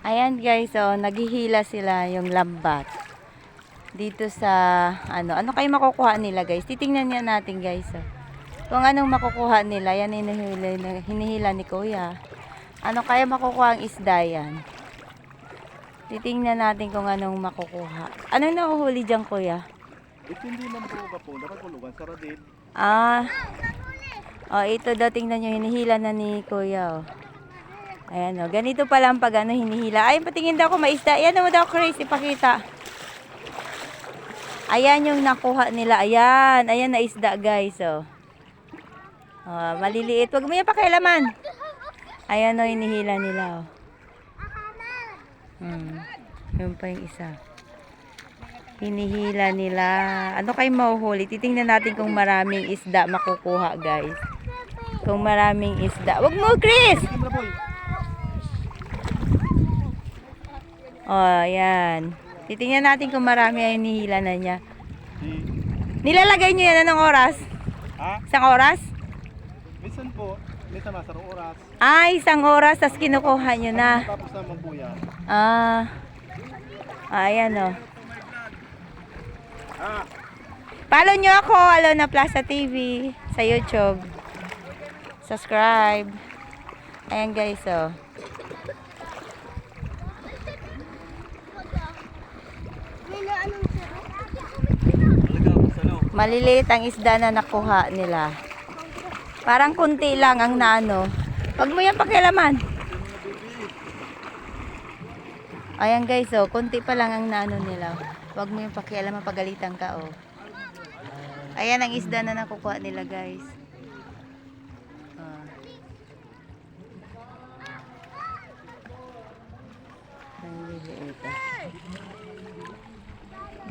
Ayan guys, oh, naghihila sila yung lambat. Dito sa, ano kayo makukuha nila guys? Titingnan niya natin guys. Oh. Kung anong makukuha nila, yan hinihila ni Kuya. Ano kaya makukuha ang isda yan? Titingnan natin kung anong makukuha. Anong nakuhuli dyan Kuya? Ito hindi man po ka po, nakagulugan sa radid. Ah, oh, ito daw tingnan nyo, hinihila na ni Kuya. Oh. Ayan o, ganito pala ang pag ano, hinihila. Ay, patingin daw ko maisda. Ayan mo daw, Chris, ipakita. Ayan yung nakuha nila. Ayan, ayan na isda guys. Oh. Oh, maliliit. Huwag mo yan pakialaman. Ayan o, hinihila nila. Oh. Yun pa yung isa. Hinihila nila. Ano kayo mahuhuli? Titingnan natin kung maraming isda makukuha guys. Kung maraming isda. Huwag mo, Chris! Oh, ayan. Titingnan natin kung marami ay hinihila na niya. Nilalagay niyo yan anong oras? Ha? Isang oras? Minsan po, minsan nasa oras. Ah, isang oras, tas kinukuha niyo na. Tapos naman po yan. Ayan o. Ah, Follow nyo ako, Alona Plaza TV sa YouTube. Subscribe. Ayan guys, oh. Maliliit ang isda na nakuha nila. Parang kunti lang ang naano. Huwag mo yan pakialaman. Ayan guys, oh, kunti pa lang ang naano nila. Huwag mo yung pakialaman, pagalitan ka, oh. Ayan ang isda na nakukuha nila, guys.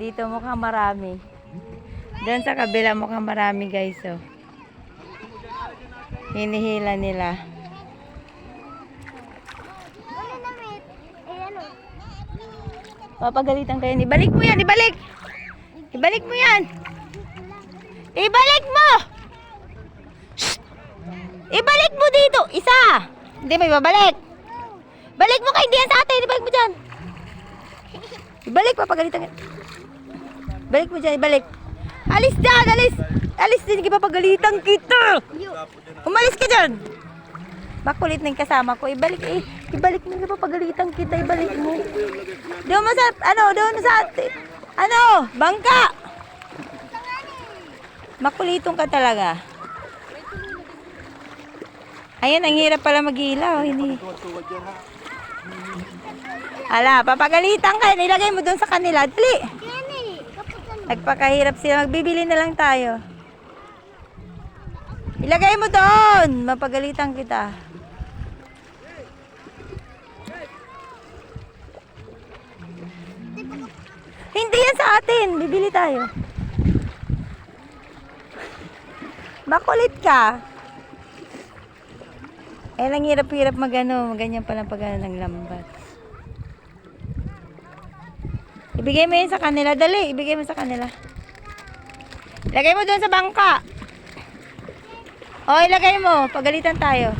Dito mukhang marami. Doon sa kabila mukhang marami, guys, oh. Hinihila nila. Papagalitan kayo. Ibalik mo yan, ibalik! Ibalik mo yan! Ibalik mo! Shh! Ibalik mo dito! Isa! Hindi mo ibabalik! Balik mo kay hindi yan sa atin! Ibalik mo dyan! Ibalik, papagalitan kayo. Balik mo dyan, ibalik. Alis dyan, alis! Alis din, papagalitan kita! Umalis ka dyan! Makulit na yung kasama ko. Ibalik ibalik mo, papagalitan kita, ibalik mo. Doon mo sa, doon sa, bangka! Makulitong ka talaga. Ayan, ang hirap pala mag-ilaw. Hala, papagalitan ka. Nilagay mo doon sa kanila. Dali! Nagpakahirap sila. Magbibili na lang tayo. Ilagay mo doon. Mapagalitan kita. Hindi yan sa atin. Bibili tayo. Makulit ka. Eh, ang hirap-hirap ganyan palang pag ng lambat. Ibigay mo yun sa kanila. Dali, ibigay mo sa kanila. Ilagay mo doon sa bangka. O, ilagay mo. Pagalitan tayo.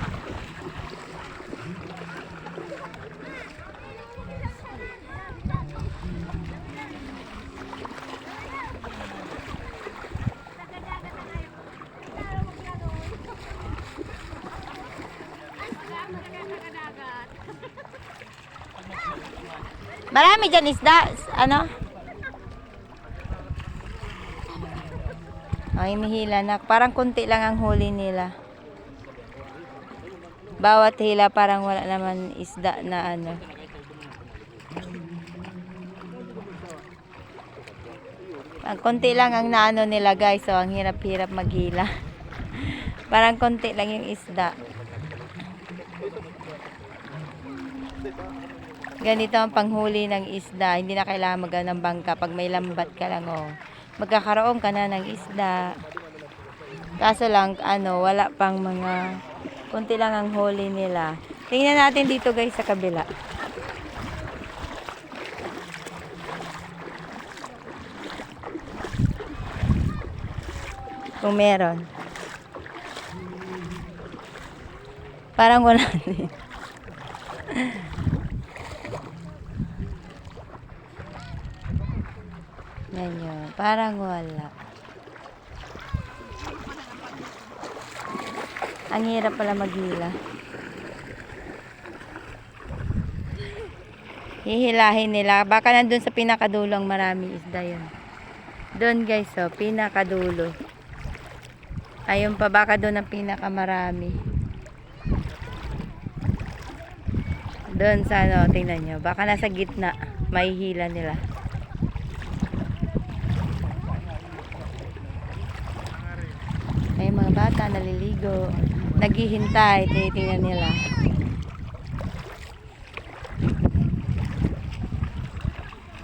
Marami dyan isda. Hinihila na. Parang kunti lang ang huli nila. Bawat hila parang wala naman isda na Ang kunti lang ang naano nila guys. So, ang hirap-hirap maghila. Parang kunti lang yung isda. Ganito ang panghuli ng isda. Hindi na kailangan ng bangka. Pag may lambat ka lang, oh, magkakaroon ka na ng isda. Kaso lang, wala pang mga, kunti lang ang huli nila. Tingnan natin dito guys sa kabila. Kung meron. Parang wala din. Yan yun. Parang wala. Ang hirap pala maghila. Hihilahin nila. Baka nandun sa pinakadulo ang marami isda yun. Doon guys, oh, pinakadulo. Ayun pa, baka doon ang pinakamarami. Doon sa ano, tingnan nyo. Baka nasa gitna. May hila nila. May mga bata naliligo. Naghihintay. Tinitingnan nila.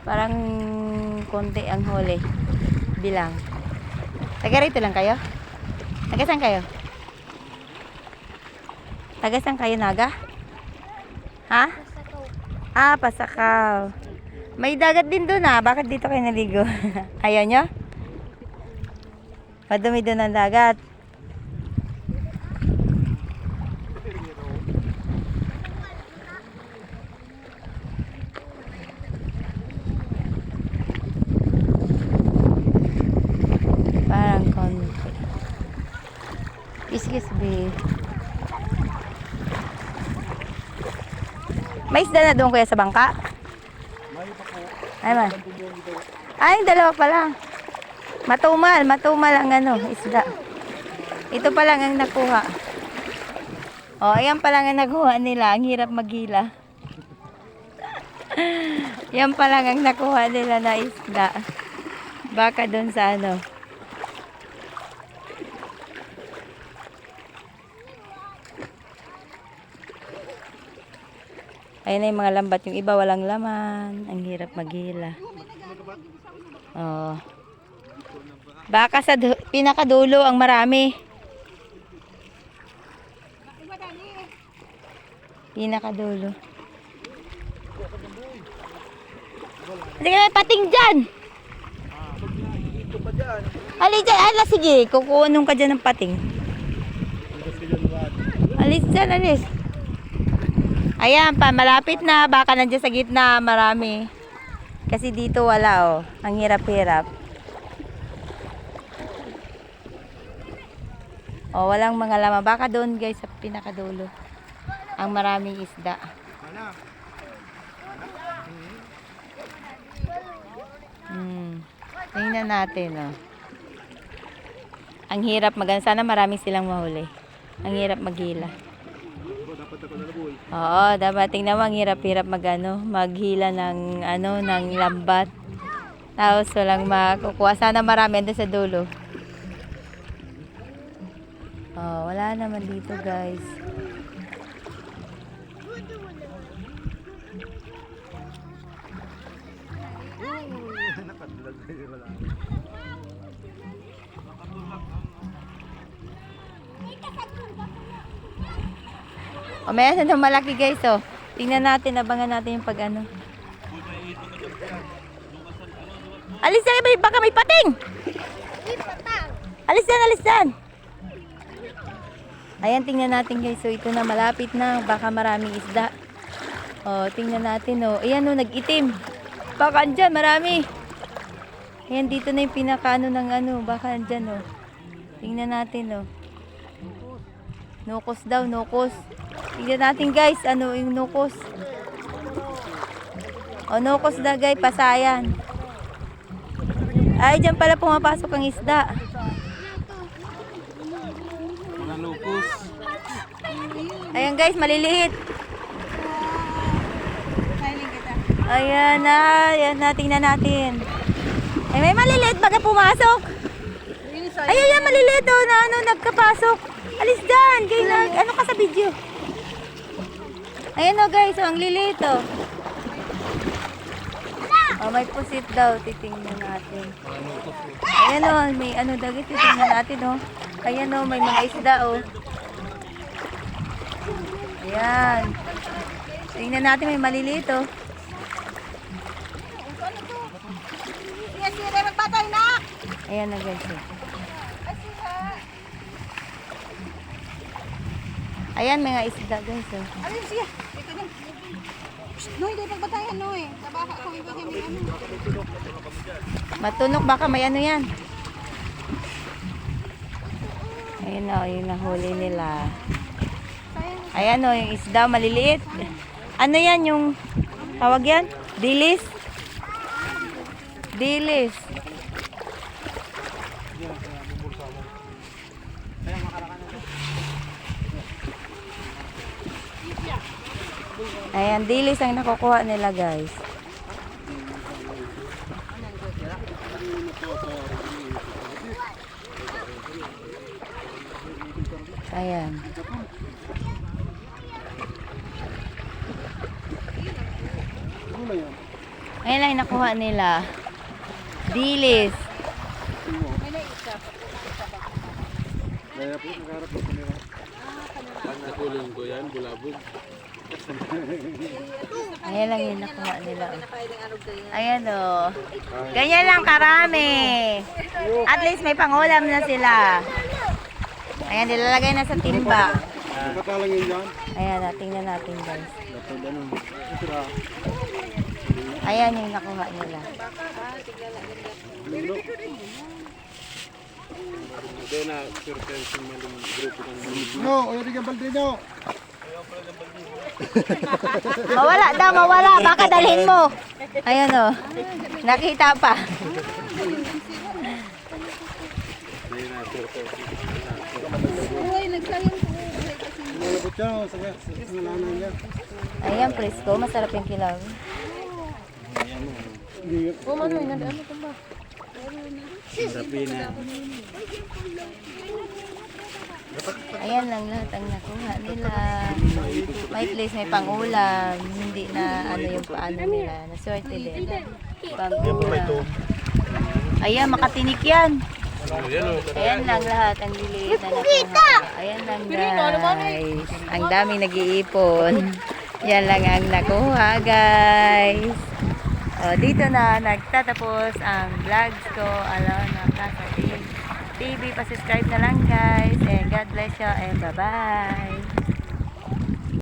Parang konti ang huli. Bilang. Taga rito lang kayo? Taga saan kayo? Taga saan kayo, Naga? Ha? Ah, Pasakaw. May dagat din doon ah. Bakit dito kayo naligo? Ayaw nyo? Madumi doon ang dagat. Parang konti. Excuse me. May isda na doon kuya sa bangka? May pa po. Ay man. Tulong ito. Ay, dalawa pa lang. Matumal ang ano, isda. Ito pa lang ang nakuha. Oh, ayan pa lang ang nakuha nila. Ang hirap maghila. Yan pa lang ang nakuha nila na isda. Baka doon sa ano. Ayun na yung mga lambat. Yung iba walang laman. Ang hirap maghila. Oh. Baka sa pinakadulo ang marami. Pinakadulo. Hindi ka na pating dyan. Ito pa dyan. Alis dyan. Ala, sige. Kukuunong ka dyan ng pating. Alis dyan, alis. Ayan pa, malapit na. Baka nandiyan sa gitna, marami. Kasi dito wala, oh. Ang hirap-hirap. Oh, walang mga laman. Baka doon, guys, sa pinakadulo. Ang maraming isda. Tingnan natin, oh. Ang hirap sana maraming silang mahuli. Ang hirap maghila. Oo, dapat tingnan mo, ang hirap-hirap maghila ng ng lambat. Tapos walang makukuha. Sana marami doon sa dulo. Oh, wala naman dito, guys. O, meron na malaki, guys, oh. Tingnan natin, abangan natin yung pag ano. Alis na, baka may pating! Alis yan, alis yan! Ayan, tingnan natin, guys. So, ito na, malapit na. Baka maraming isda. O, tingnan natin, oh. Ayan, oh, nag-itim. Baka andyan, marami. Ayan, dito na yung pinakaano ng ano. Baka andyan, oh. Tingnan natin, oh. Nukos daw, nukos. Tingnan natin, guys, ano yung nukos. O, nukos na, guys, pasayan. Ay, dyan pala pumapasok ang isda. Mga lupus. Ayan, guys, maliliit. Ayan na, tingnan natin. Ay, may maliliit, baga pumasok. Ay, ayan, maliliit, oh, na ano, nagkapasok. Alis dyan, ano ka sa video? Ayan, oh, guys, oh, ang liliit, oh. Oh, may pusit daw, titingnan natin. Ayan, oh, may ano dagit, titingnan natin, oh. Ayan, oh, may mga isda, oh. Ayan. Tingnan natin, may maliliit, oh. Ayan na, guys, oh. Ayan, mga isda, guys, oh. No, hindi pagbatayan no eh. Sa baka ko ibigay may ano. Matunok, baka may ano yan. Ayun o, yung nahuli nila. Ayan o, yung isda, maliliit. Ano yan, yung tawag yan? Dilis? Dilis. Ayan, dilis ang nakukuha nila, guys. Ayan. Ayan lang yung nakuha nila. Dilis. Kaya po, nagharap po nila. Pag nakulong ko yan, bulabog. Ayan lang yung nakuha nila. Ayan o. Ganyan lang karami. At least may pangulam na sila. Ayan, nilalagay na sa timba. Napatalang yun yan. Ayan, tingnan natin guys. Dapat ano, isra. Ayan yung nakuha nila. Lilo. Hindi na, surprise yung maling grupo ng mga. No, ayaw rin ang balde nyo. Mawala daw, mawala. Baka dalhin mo. Ayan o. Nakita pa. Hindi na, surprise. Uy, nagsayang po. Kasi Malabot yan, sa ngalanan niya. Ayan, presko. Masarap yung kilaw. Sabi na. Ayan lang lahat ang nakuha nila. May place, may pangulam. Hindi na ano yung paano nila. Naswerte din. Pangulam. Ayan, makatinik yan. Ayan lang lahat ang liliit na nakuha. Ayan lang guys. Ang daming nag-iipon. Yan lang ang nakuha guys. O, dito na nagtatapos ang vlogs ko. Alona Plaza TV. Pa-subscribe na lang guys. And God bless you and bye-bye.